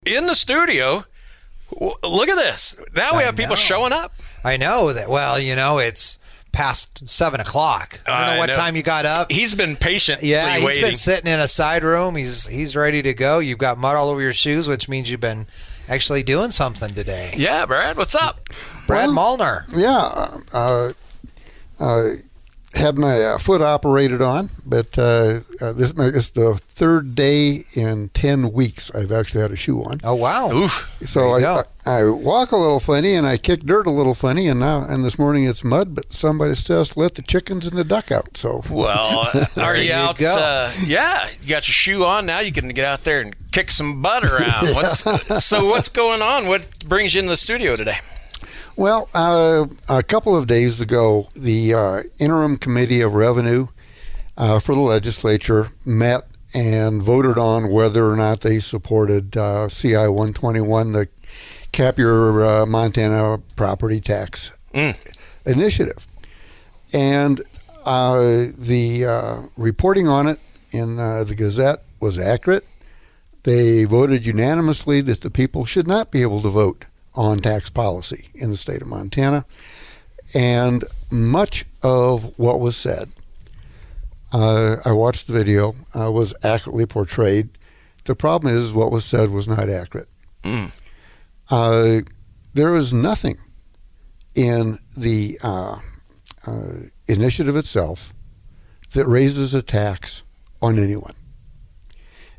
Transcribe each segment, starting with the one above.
in the studio. Look at this. Now we have people showing up. I know that. Well, it's past 7 o'clock. I don't know what time you got up. He's been patiently he's waiting. been sitting in a side room. He's ready to go. You've got mud all over your shoes, which means you've been actually doing something today. Yeah, Brad, what's up? Brad Molnar. Yeah. Had my foot operated on, but this is the third day in 10 weeks I've actually had a shoe on. Oh, wow. Oof. So I walk a little funny and I kick dirt a little funny, and this morning it's mud, but somebody says let the chickens and the duck out. So well, are you out? Go. You got your shoe on now. You can get out there and kick some butt around. What's going on? What brings you in the studio today? Well, a couple of days ago, the Interim Committee of Revenue for the legislature met and voted on whether or not they supported CI 121, the Cap Your Montana Property Tax initiative. And the reporting on it in the Gazette was accurate. They voted unanimously that the people should not be able to vote on tax policy in the state of Montana. And much of what was said, I watched the video, was accurately portrayed. The problem is what was said was not accurate. There is nothing in the initiative itself that raises a tax on anyone.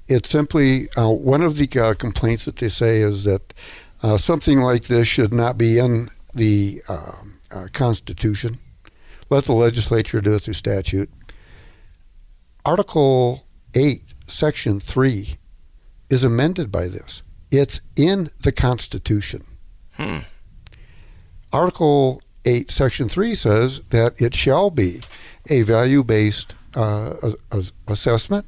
It's simply one of the complaints that they say is that something like this should not be in the Constitution. Let the legislature do it through statute. Article 8, Section 3 is amended by this. It's in the Constitution. Article 8, Section 3 says that it shall be a value-based assessment,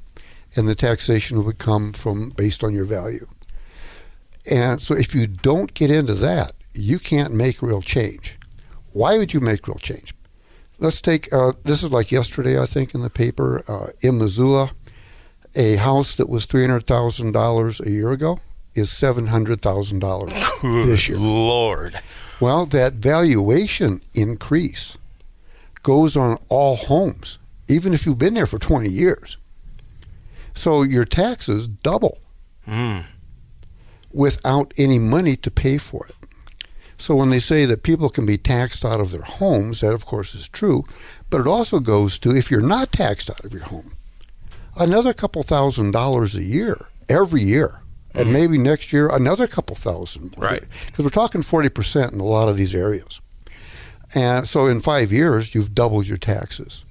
and the taxation would come from based on your value. And so if you don't get into that, you can't make real change. Why would you make real change? Let's take, this is like yesterday, I think, in the paper, in Missoula, a house that was $300,000 a year ago is $700,000 this year. Lord. Well, that valuation increase goes on all homes, even if you've been there for 20 years. So your taxes double. Without any money to pay for it. So when they say that people can be taxed out of their homes, that of course is true, but it also goes to, if you're not taxed out of your home, another couple $1,000s a year, every year, and maybe next year another couple thousand. Right. Because we're talking 40% in a lot of these areas. And so in 5 years, you've doubled your taxes.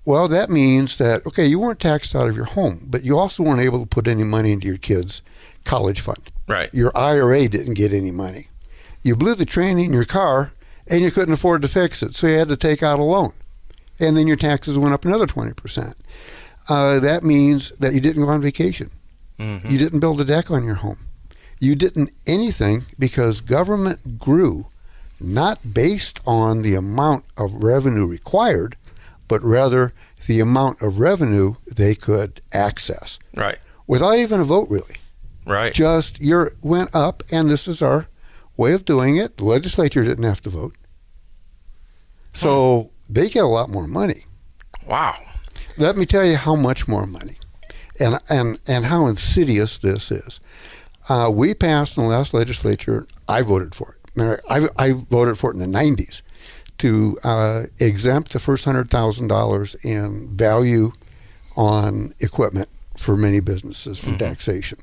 Well, that means that, okay, you weren't taxed out of your home, but you also weren't able to put any money into your kids' college fund. Right. Your IRA didn't get any money. You blew the tranny in your car, and you couldn't afford to fix it, so you had to take out a loan. And then your taxes went up another 20%. That means that you didn't go on vacation. You didn't build a deck on your home. You didn't anything because government grew not based on the amount of revenue required, but rather the amount of revenue they could access. Right. Without even a vote, really. Right. Just went up, and this is our way of doing it. The legislature didn't have to vote. So they get a lot more money. Wow. Let me tell you how much more money and how insidious this is. We passed in the last legislature, I voted for it. I voted for it in the 90s to exempt the first $100,000 in value on equipment for many businesses from taxation.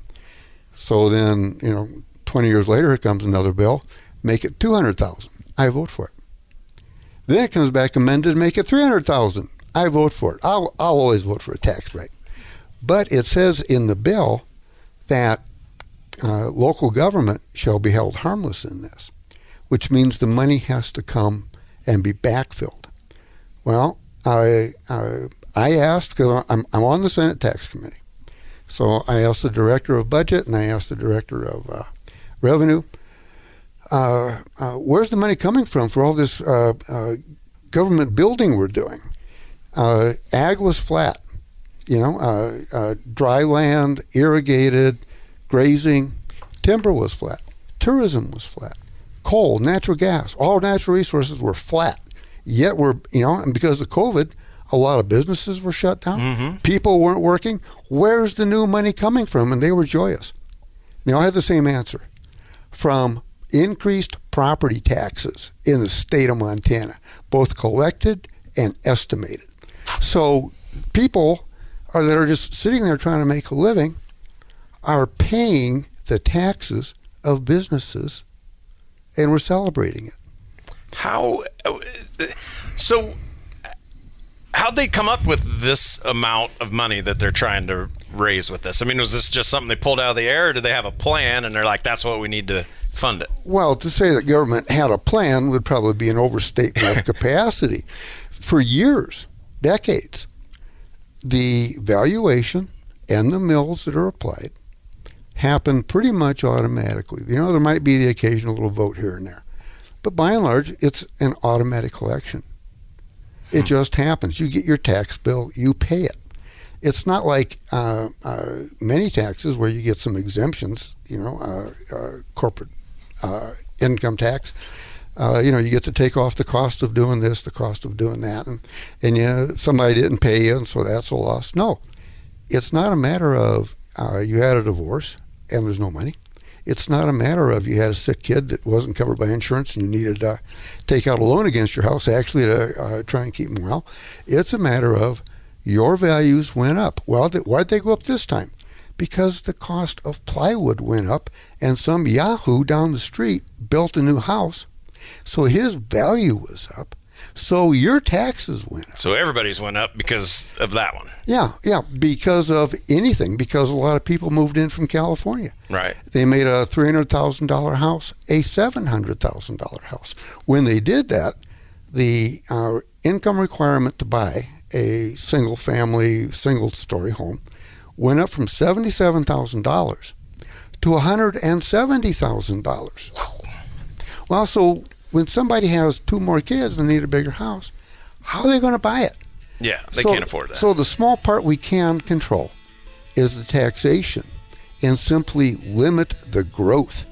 So then, 20 years later, here comes another bill, make it $200,000. I vote for it. Then it comes back amended, make it $300,000. I vote for it. I'll always vote for a tax break. But it says in the bill that local government shall be held harmless in this, which means the money has to come and be backfilled. Well, I asked, because I'm on the Senate Tax Committee, so I asked the Director of Budget and I asked the Director of Revenue, where's the money coming from for all this government building we're doing? Ag was flat, dry land, irrigated, grazing. Timber was flat. Tourism was flat. Coal, natural gas, all natural resources were flat. Yet and because of COVID, a lot of businesses were shut down. Mm-hmm. People weren't working. Where's the new money coming from? And they were joyous. They all had the same answer. From increased property taxes in the state of Montana, both collected and estimated. So people that are just sitting there trying to make a living are paying the taxes of businesses, and we're celebrating it. How'd they come up with this amount of money that they're trying to raise with this? I mean, was this just something they pulled out of the air, or did they have a plan and they're like, that's what we need to fund it? Well, to say that government had a plan would probably be an overstatement of capacity. For years, decades, the valuation and the mills that are applied happen pretty much automatically. There might be the occasional little vote here and there, but by and large, it's an automatic collection. It just happens. You get your tax bill, you pay it. It's not like many taxes where you get some exemptions, corporate income tax. You get to take off the cost of doing this, the cost of doing that, and somebody didn't pay you, and so that's a loss. No, it's not a matter of you had a divorce and there's no money. It's not a matter of you had a sick kid that wasn't covered by insurance and you needed to take out a loan against your house actually to try and keep them well. It's a matter of your values went up. Well, why'd they go up this time? Because the cost of plywood went up and some yahoo down the street built a new house, so his value was up. So your taxes went up. So everybody's went up because of that one. Yeah, because of anything. Because a lot of people moved in from California. Right. They made a $300,000 house a $700,000 house. When they did that, the income requirement to buy a single-family, single-story home went up from $77,000 to $170,000. Well, so when somebody has two more kids and need a bigger house, how are they going to buy it? Yeah, they can't afford that. So the small part we can control is the taxation, and simply limit the growth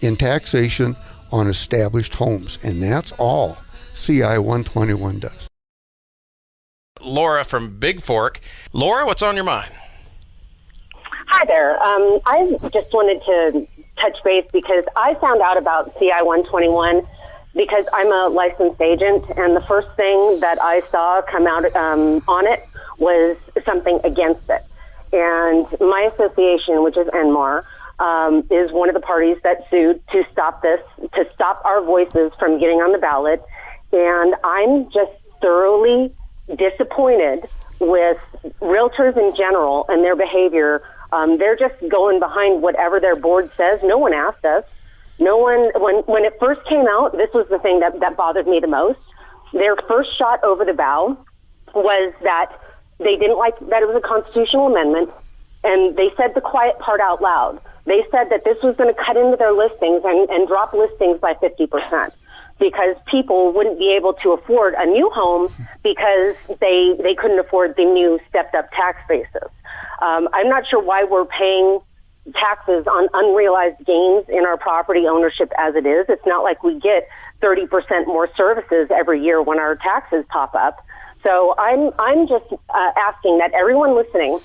in taxation on established homes. And that's all CI 121 does. Laura from Big Fork. Laura, what's on your mind? Hi there. I just wanted to touch base because I found out about CI 121 because I'm a licensed agent, and the first thing that I saw come out on it was something against it. And my association, which is NMAR, is one of the parties that sued to stop this, to stop our voices from getting on the ballot. And I'm just thoroughly disappointed with realtors in general and their behavior. They're just going behind whatever their board says. No one asked us. No one, when it first came out, this was the thing that bothered me the most. Their first shot over the bow was that they didn't like that it was a constitutional amendment, and they said the quiet part out loud. They said that this was going to cut into their listings and drop listings by 50%. Because people wouldn't be able to afford a new home because they couldn't afford the new stepped-up tax basis. I'm not sure why we're paying taxes on unrealized gains in our property ownership as it is. It's not like we get 30% more services every year when our taxes pop up. So I'm just asking that everyone listening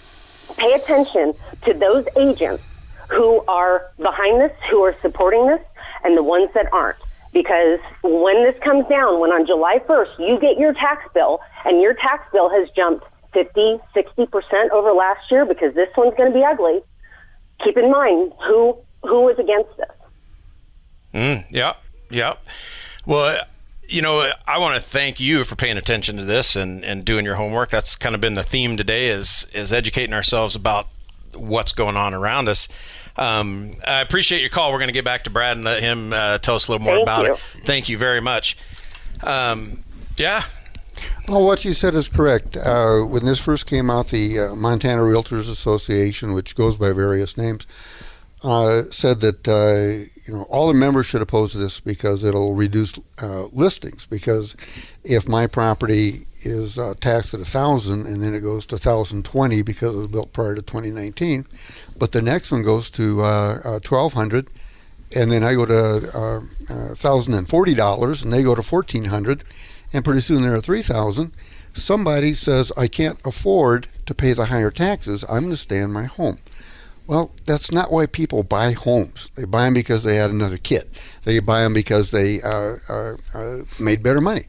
pay attention to those agents who are behind this, who are supporting this, and the ones that aren't. Because when this comes down, when on July 1st you get your tax bill, and your tax bill has jumped 50, 60% over last year because this one's going to be ugly, keep in mind who is against this. Yeah. Well, I want to thank you for paying attention to this and doing your homework. That's kind of been the theme today is educating ourselves about what's going on around us. I appreciate your call. We're going to get back to Brad and let him tell us a little more about it. Thank you very much. Yeah. Well, what you said is correct. When this first came out, the Montana Realtors Association, which goes by various names, said that all the members should oppose this because it'll reduce listings. Because if my property is taxed at $1,000 and then it goes to $1,020 because it was built prior to 2019, but the next one goes to $1,200, and then I go to $1,040, and they go to $1,400, and pretty soon they're at $3,000. Somebody says, I can't afford to pay the higher taxes. I'm going to stay in my home. Well, that's not why people buy homes. They buy them because they had another kid. They buy them because they made better money.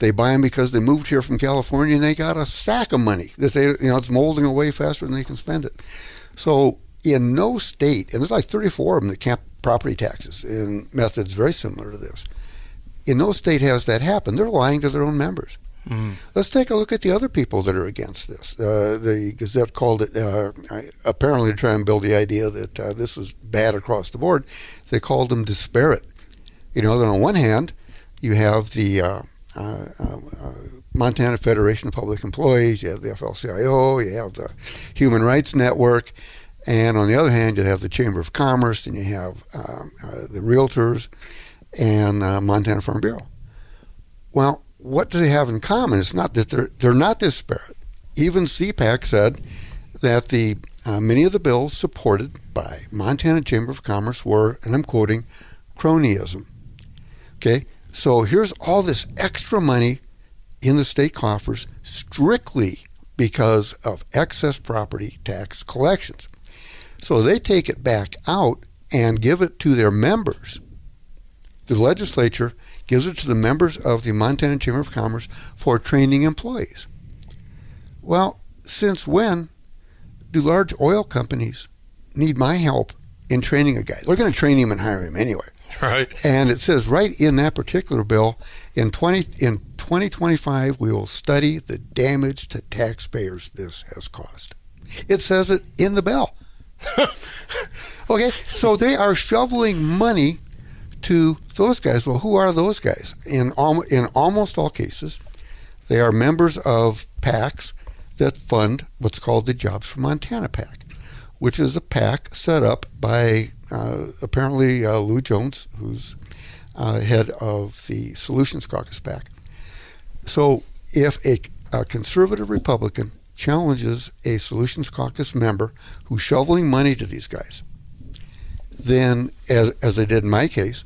They buy them because they moved here from California and they got a sack of money that it's molding away faster than they can spend it. So in no state, and there's like 34 of them that cap property taxes in methods very similar to this. In no state has that happened. They're lying to their own members. Mm. Let's take a look at the other people that are against this. The Gazette called it, apparently to try and build the idea that this was bad across the board, they called them disparate. Then on one hand, you have the Montana Federation of Public Employees, you have the FLCIO, you have the Human Rights Network, and on the other hand, you have the Chamber of Commerce, and you have the Realtors, and Montana Farm Bureau. Well, what do they have in common? It's not that they're not disparate. Even CPAC said that the many of the bills supported by Montana Chamber of Commerce were, and I'm quoting, cronyism. Okay, so here's all this extra money in the state coffers strictly because of excess property tax collections. So they take it back out and give it to their members. The legislature gives it to the members of the Montana Chamber of Commerce for training employees. Well, since when do large oil companies need my help in training a guy? They're going to train him and hire him anyway. Right. And it says right in that particular bill, in 2025, we will study the damage to taxpayers this has caused. It says it in the bill. Okay, so they are shoveling money to those guys. Well, who are those guys? In almost all cases, they are members of PACs that fund what's called the Jobs for Montana PAC, which is a PAC set up by apparently Lou Jones, who's head of the Solutions Caucus PAC. So if a conservative Republican challenges a Solutions Caucus member who's shoveling money to these guys, then, as they did in my case,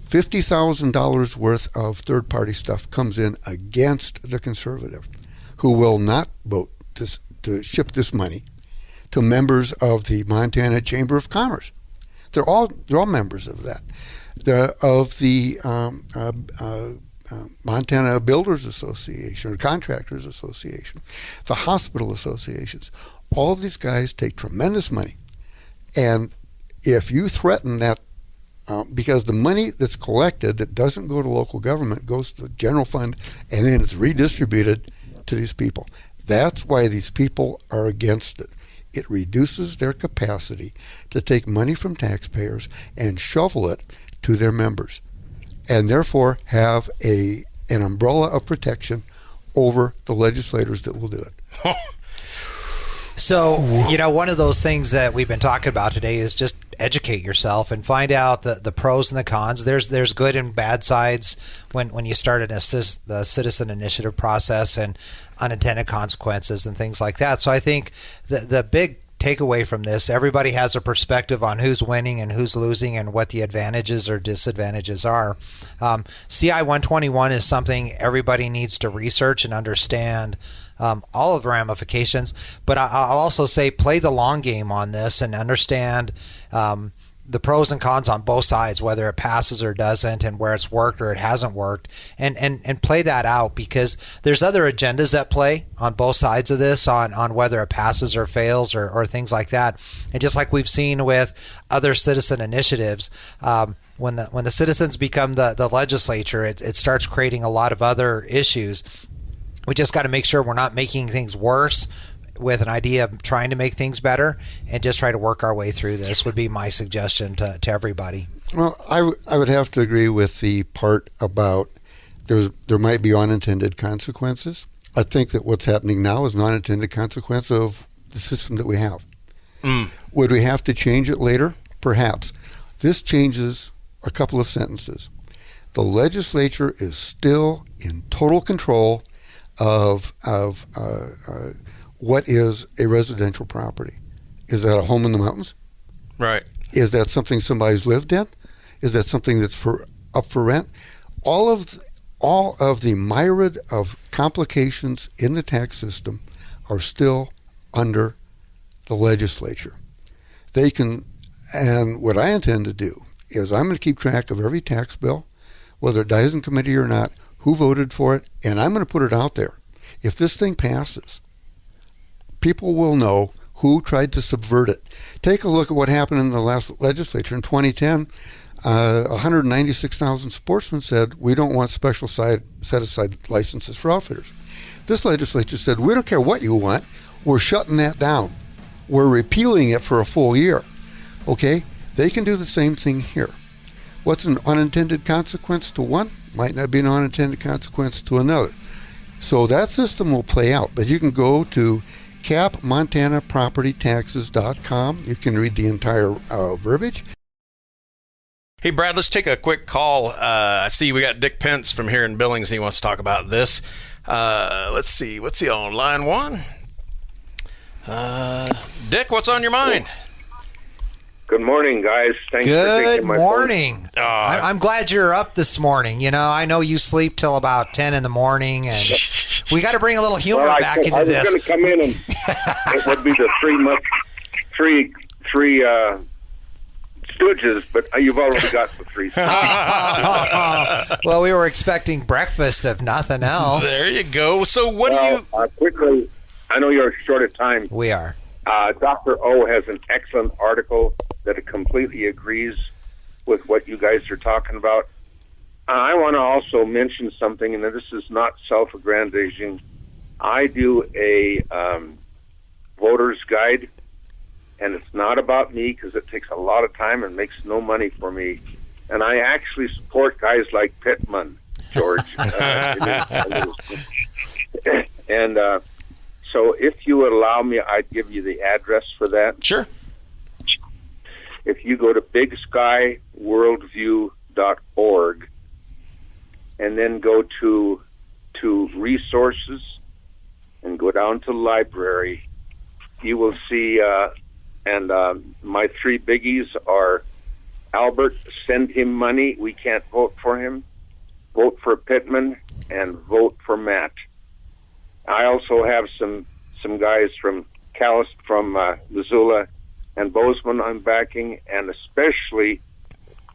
$50,000 worth of third-party stuff comes in against the conservative, who will not vote to ship this money to members of the Montana Chamber of Commerce. They're all members of that. Of the Montana Builders Association or Contractors Association, the hospital associations. All of these guys take tremendous money, and if you threaten that, because the money that's collected that doesn't go to local government goes to the general fund and then it's redistributed to these people. That's why these people are against it. It reduces their capacity to take money from taxpayers and shovel it to their members, and therefore have an umbrella of protection over the legislators that will do it. So, one of those things that we've been talking about today is just educate yourself and find out the pros and the cons. There's good and bad sides when you start the citizen initiative process and unintended consequences and things like that. So I think the big takeaway from this, everybody has a perspective on who's winning and who's losing and what the advantages or disadvantages are. CI 121 is something everybody needs to research and understand all of the ramifications, but I'll also say play the long game on this and understand the pros and cons on both sides, whether it passes or doesn't, and where it's worked or it hasn't worked, and play that out, because there's other agendas at play on both sides of this on whether it passes or fails or things like that. And just like we've seen with other citizen initiatives, when the citizens become the legislature, it starts creating a lot of other issues. We just got to make sure we're not making things worse with an idea of trying to make things better, and just try to work our way through this would be my suggestion to everybody. Well, I would have to agree with the part about there might be unintended consequences. I think that what's happening now is an unintended consequence of the system that we have. Would we have to change it later? Perhaps. This changes a couple of sentences. The legislature is still in total control of what is a residential property. Is that a home in the mountains? Right. Is that something somebody's lived in? Is that something that's up for rent? All of the myriad of complications in the tax system are still under the legislature. They can, and what I intend to do is I'm going to keep track of every tax bill, whether it dies in committee or not, who voted for it, and I'm going to put it out there. If this thing passes, people will know who tried to subvert it. Take a look at what happened in the last legislature in 2010. 196,000 sportsmen said, we don't want special set-aside licenses for outfitters. This legislature said, we don't care what you want. We're shutting that down. We're repealing it for a full year. Okay? They can do the same thing here. What's an unintended consequence to one might not be an unintended consequence to another. So that system will play out. But you can go to capmontanapropertytaxes.com. You can read the entire verbiage. Hey, Brad, let's take a quick call. I see we got Dick Pence from here in Billings. He wants to talk about this. Let's see. What's he on? Line 1? Dick, what's on your mind? Good morning, guys. Thanks for taking my Good morning. phone. I'm glad you're up this morning. You know, I know you sleep till about 10 in the morning, and we got to bring a little humor back into this. I was going to come in and it would be the three Stooges, but you've already got the three Stooges. Well, we were expecting breakfast, if nothing else. There you go. So what do you... quickly, I know you're short of time. We are. Dr. O has an excellent article that completely agrees with what you guys are talking about. I want to also mention something, and this is not self-aggrandizing. I do a voter's guide, and it's not about me because it takes a lot of time and makes no money for me. And I actually support guys like Pittman, George. So if you would allow me, I'd give you the address for that. Sure. If you go to bigskyworldview.org and then go to resources and go down to library, you will see, my three biggies are Albert, send him money. We can't vote for him. Vote for Pittman and vote for Matt. I also have some guys from Missoula and Bozeman I'm backing, and especially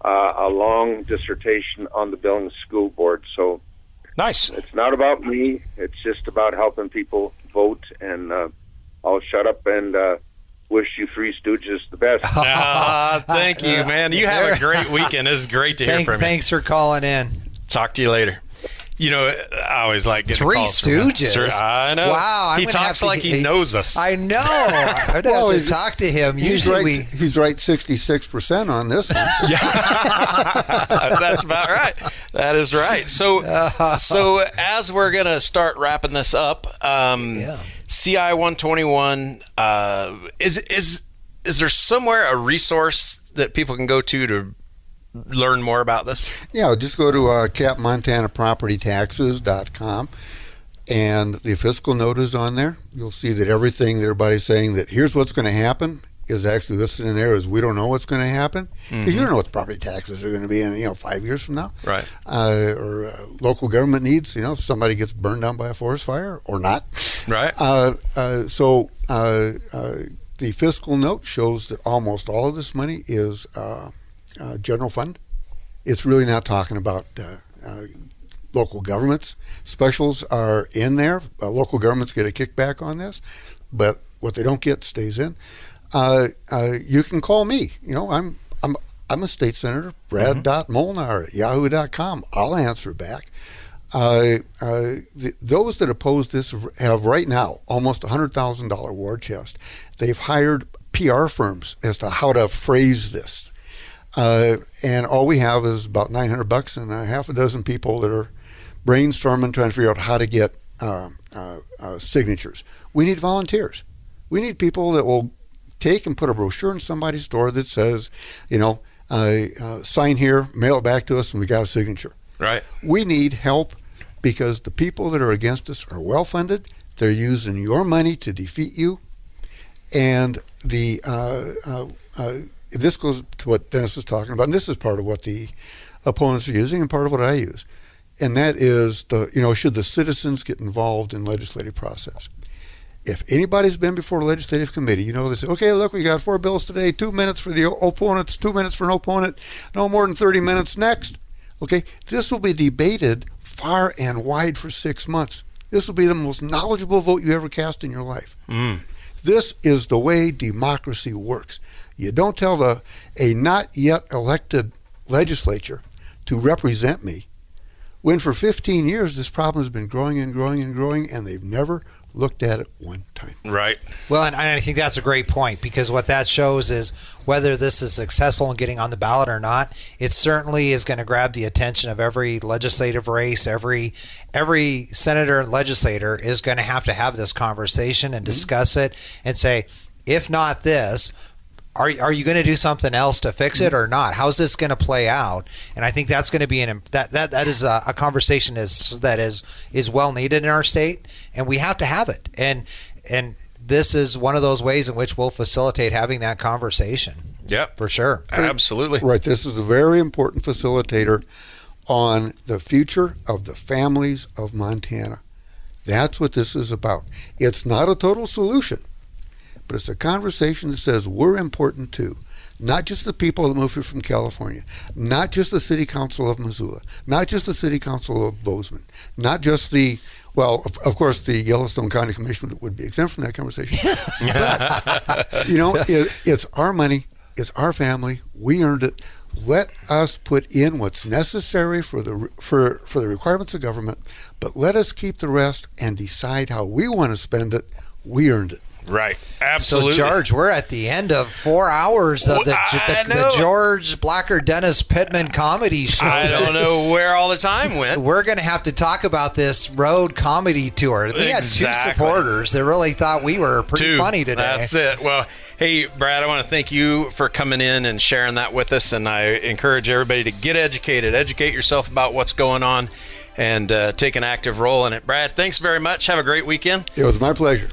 a long dissertation on the Billings School Board. So nice. It's not about me. It's just about helping people vote, and I'll shut up and wish you three Stooges the best. Thank you, man. You have a great weekend. This is great to hear from you. Thanks for calling in. Talk to you later. You know, I always like getting Three calls Stooges. from him. I know. Wow. He talks like he knows us. I know. I'd have to talk to him. He's right 66% on this one. That's about right. That is right. So as we're going to start wrapping this up, CI 121, is there somewhere a resource that people can go to learn more about this? Yeah, just go to capmontanapropertytaxes.com, and the fiscal note is on there. You'll see that everything that everybody's saying that here's what's going to happen is actually listed in there as we don't know what's going to happen, because you don't know what the property taxes are going to be in 5 years from now, right? Or local government needs, if somebody gets burned down by a forest fire or not, right? So the fiscal note shows that almost all of this money is general fund. It's really not talking about local governments. Specials are in there. Local governments get a kickback on this, but what they don't get stays in. You can call me. I'm a state senator, Brad Molnar at yahoo.com. I'll answer back. Those that oppose this have right now almost $100,000 war chest. They've hired PR firms as to how to phrase this. And all we have is about $900 and a half a dozen people that are brainstorming, trying to figure out how to get signatures. We need volunteers. We need people that will take and put a brochure in somebody's door that says, sign here, mail it back to us, and we got a signature. Right. We need help because the people that are against us are well funded. They're using your money to defeat you. And this goes to what Dennis was talking about, and this is part of what the opponents are using and part of what I use. And that is should the citizens get involved in legislative process? If anybody's been before a legislative committee, they say, okay, look, we got 4 bills today, 2 minutes for the opponents, 2 minutes for an opponent, no more than 30 minutes next. Okay, this will be debated far and wide for 6 months. This will be the most knowledgeable vote you ever cast in your life. This is the way democracy works. You don't tell a not yet elected legislature to represent me when for 15 years this problem has been growing and growing and growing, and they've never looked at it one time. Right. Well, and I think that's a great point, because what that shows is whether this is successful in getting on the ballot or not, it certainly is going to grab the attention of every legislative race. Every senator and legislator is going to have this conversation and discuss it and say, if not this, are you going to do something else to fix it or not? How's this going to play out? And I think that's going to be that is a conversation that is well needed in our state, and we have to have it. And this is one of those ways in which we'll facilitate having that conversation. Yep, for sure. Absolutely. Right. This is a very important facilitator on the future of the families of Montana. That's what this is about. It's not a total solution, but it's a conversation that says we're important too. Not just the people that moved here from California, not just the City Council of Missoula, not just the City Council of Bozeman, not just of course, the Yellowstone County Commission would be exempt from that conversation. But, it's our money, it's our family, we earned it. Let us put in what's necessary for the requirements of government, but let us keep the rest and decide how we want to spend it. We earned it. Right. Absolutely. So, George, we're at the end of 4 hours of the George Blacker Dennis Pittman comedy show. I don't know where all the time went. We're going to have to talk about this road comedy tour. We had 2 supporters that really thought we were pretty funny today. That's it. Well, hey, Brad, I want to thank you for coming in and sharing that with us. And I encourage everybody to get educated. Educate yourself about what's going on and take an active role in it. Brad, thanks very much. Have a great weekend. It was my pleasure.